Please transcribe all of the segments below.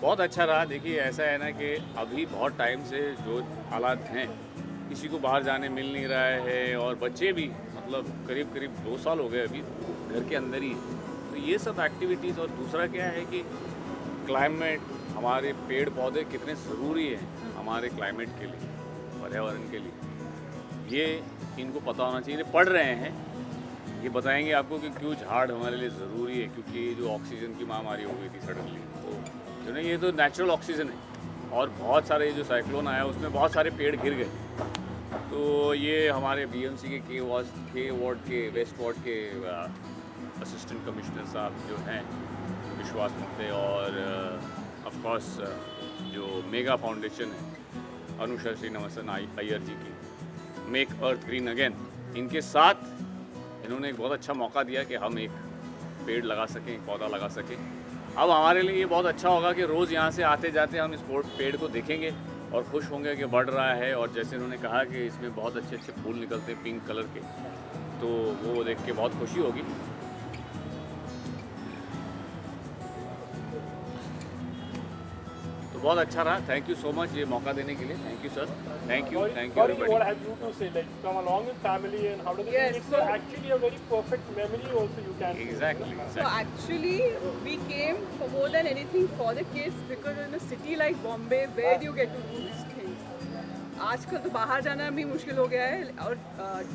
बहुत अच्छा रहा। देखिए ऐसा है ना कि अभी बहुत टाइम से जो हालात हैं, किसी को बाहर जाने मिल नहीं रहा है और बच्चे भी मतलब करीब करीब 2 साल हो गए अभी घर के अंदर ही हैं। तो ये सब एक्टिविटीज़ और दूसरा क्या है कि क्लाइमेट, हमारे पेड़ पौधे कितने ज़रूरी हैं हमारे क्लाइमेट के लिए, पर्यावरण के लिए, ये इनको पता होना चाहिए। ये पढ़ रहे हैं, ये बताएंगे आपको कि क्यों झाड़ हमारे लिए ज़रूरी है, क्योंकि जो ऑक्सीजन की महामारी हो गई थी सडनली, तो जो नहीं, ये तो नेचुरल ऑक्सीजन है। और बहुत सारे जो साइक्लोन आया उसमें बहुत सारे पेड़ गिर गए। तो ये हमारे बीएमसी के वार्ड के वेस्ट वार्ड के असिस्टेंट कमिश्नर साहब जो हैं विश्वास मुक्ते, और ऑफ कोर्स जो मेगा फाउंडेशन है अनुषा श्रीनिवासन अय्यर जी की, मेक अर्थ ग्रीन अगेन, इनके साथ इन्होंने एक बहुत अच्छा मौका दिया कि हम एक पेड़ लगा सकें, एक पौधा लगा सकें। अब हमारे लिए ये बहुत अच्छा होगा कि रोज़ यहाँ से आते जाते हम इस पेड़ को देखेंगे और खुश होंगे कि बढ़ रहा है। और जैसे उन्होंने कहा कि इसमें बहुत अच्छे अच्छे फूल निकलते हैं पिंक कलर के, तो वो देख के बहुत खुशी होगी। तो बहुत अच्छा रहा। थैंक यू सो मच ये मौका देने के लिए। Thank you sir, thank you everybody. What have you to say? Like come along with family and how does it? Yes, It's so- actually a very perfect memory also you can. Exactly. So actually, we came for more than anything for the kids, because in a city like Bombay, where do you get to do these things? आजकल तो बाहर जाना भी मुश्किल हो गया है, और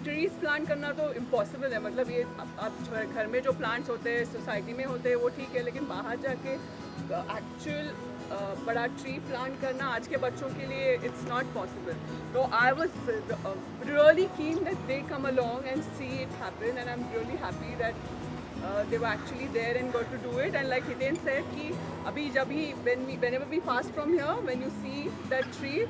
ट्रीज प्लांट करना तो इम्पॉसिबल है। मतलब ये अब घर में जो प्लांट्स होते हैं, सोसाइटी में होते हैं, वो ठीक है, लेकिन बाहर जाके एक्चुअल बड़ा ट्री प्लांट करना आज के बच्चों के लिए इट्स नॉट पॉसिबल। तो I was really keen that they come along and see it happen, and I am really happy that they were actually there and got to do it. And like Hiten said कि अभी जब ही whenever we pass from here, when you see that tree,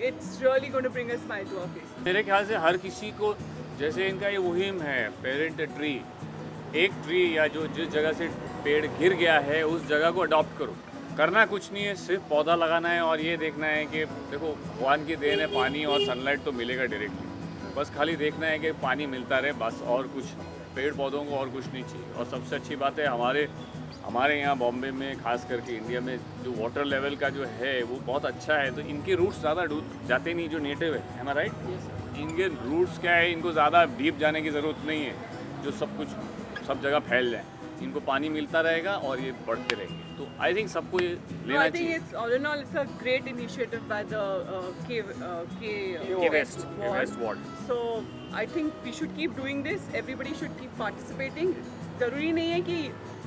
it's really going to bring a smile to our face. मेरे ख्याल से हर किसी को, जैसे इनका ये मुहिम है पेरेंट ट्री, एक ट्री या जो जिस जगह से पेड़ गिर गया है उस जगह को अडॉप्ट करो। करना कुछ नहीं है, सिर्फ पौधा लगाना है और ये देखना है कि देखो भगवान की देन है, पानी और सनलाइट तो मिलेगा डायरेक्टली, बस खाली देखना है कि पानी मिलता रहे बस, और कुछ पेड़ पौधों को और कुछ नहीं चाहिए। और सबसे अच्छी बात है हमारे यहाँ बॉम्बे में, खास करके इंडिया में जो वाटर लेवल का जो है वो बहुत अच्छा है, तो इनके रूट्स ज़्यादा जाते नहीं जो नेटिव है ना, राइट। इनके रूट्स क्या है, इनको ज़्यादा डीप जाने की ज़रूरत नहीं है, जो सब कुछ सब जगह फैल जाए, इनको पानी मिलता रहेगा और ये बढ़ते रहेंगे। तो आई थिंक सबको ये लेना I think चाहिए। it's all in all, it's a great initiative by the K West Ward. So I think we should keep doing this. Everybody should keep participating. ज़रूरी नहीं है कि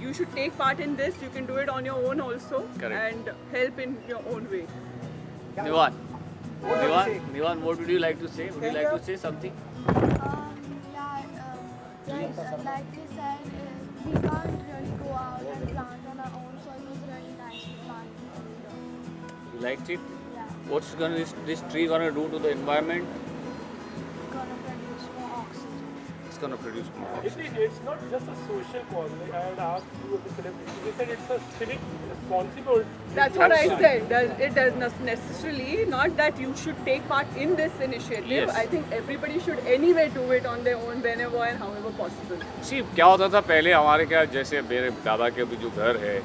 you should take part in this. You can do it on your own also. Correct. And help in your own way. Nivan, what would you like to say? Would you like to say something? Like we said, we can't really go out and plant on our own, so it was really nice to plant here. You liked it? Yeah, What's this tree gonna do to the environment? gonna produce more oxygen. It's gonna produce more oxygen. It's not just a social cause. Like I had asked you of the celebrity, they said it's a civic responsibility. That's what I Absolutely. said. It does not necessarily not that you should take part in this initiative. Yes. I think everybody should anyway do it on their own whenever and however possible. सी क्या होता था पहले हमारे, क्या जैसे मेरे दादा के भी जो घर है,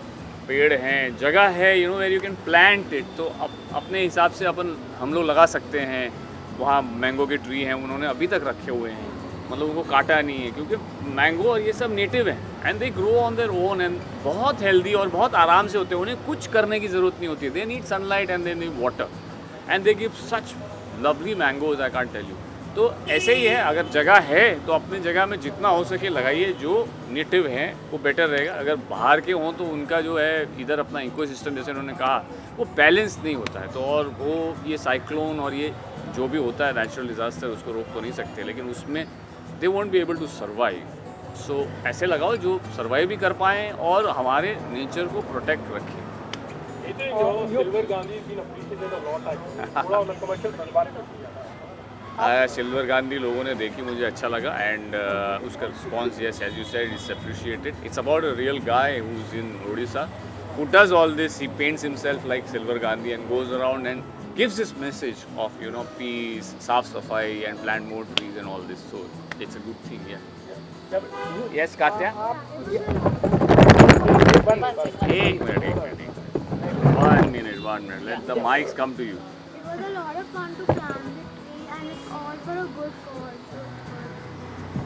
पेड़ हैं, जगह है, you know where you can plant it, तो अपने हिसाब से हम लोग लगा सकते हैं। वहाँ मैंगो के ट्री हैं, उन्होंने अभी तक रखे हुए हैं, मतलब उनको काटा नहीं है, क्योंकि मैंगो और ये सब नेटिव हैं and they grow on their own and बहुत हेल्दी और बहुत आराम से होते हैं, उन्हें कुछ करने की ज़रूरत नहीं होती है। They need sunlight and they need water and they give such lovely mangoes, I can't tell you. तो ऐसे ही है, अगर जगह है तो अपनी जगह में जितना हो सके लगाइए, जो नेटिव हैं वो बेटर रहेगा। अगर बाहर के हों तो उनका जो है इधर अपना इकोसिस्टम, जैसे उन्होंने कहा, वो बैलेंस नहीं होता है, तो और वो ये साइक्लोन और ये जो भी होता है नेचुरल डिज़ास्टर, उसको रोक तो नहीं सकते, लेकिन उसमें they won't be able to survive. So ऐसे लगाओ जो सर्वाइव भी कर पाएँ और हमारे नेचर को प्रोटेक्ट रखें। Silver Gandhi has been appreciated a lot actually. थोड़ा उन्हें commercial के बारे में आया सिल्वर गांधी लोगों ने देखी, मुझे अच्छा लगा एंड उसका response, yes as you said, it's appreciated. It's about a real guy who is in Odisha, who does all this. He paints himself like Silver Gandhi and goes around and gives this message of, you know, peace, saaf safai and plant more trees and all this. So it's a good thing, yeah. Yes, Katya? एक minute. 1 1 minute. Let the mics come to you. It was a lot of fun to climb the tree, and it's all for a good cause.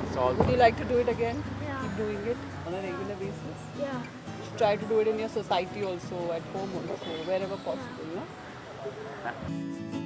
It's all Would you like to do it again? Yeah. Keep doing it on a regular basis. Yeah. Try to do it in your society also, at home also, wherever possible. Yeah?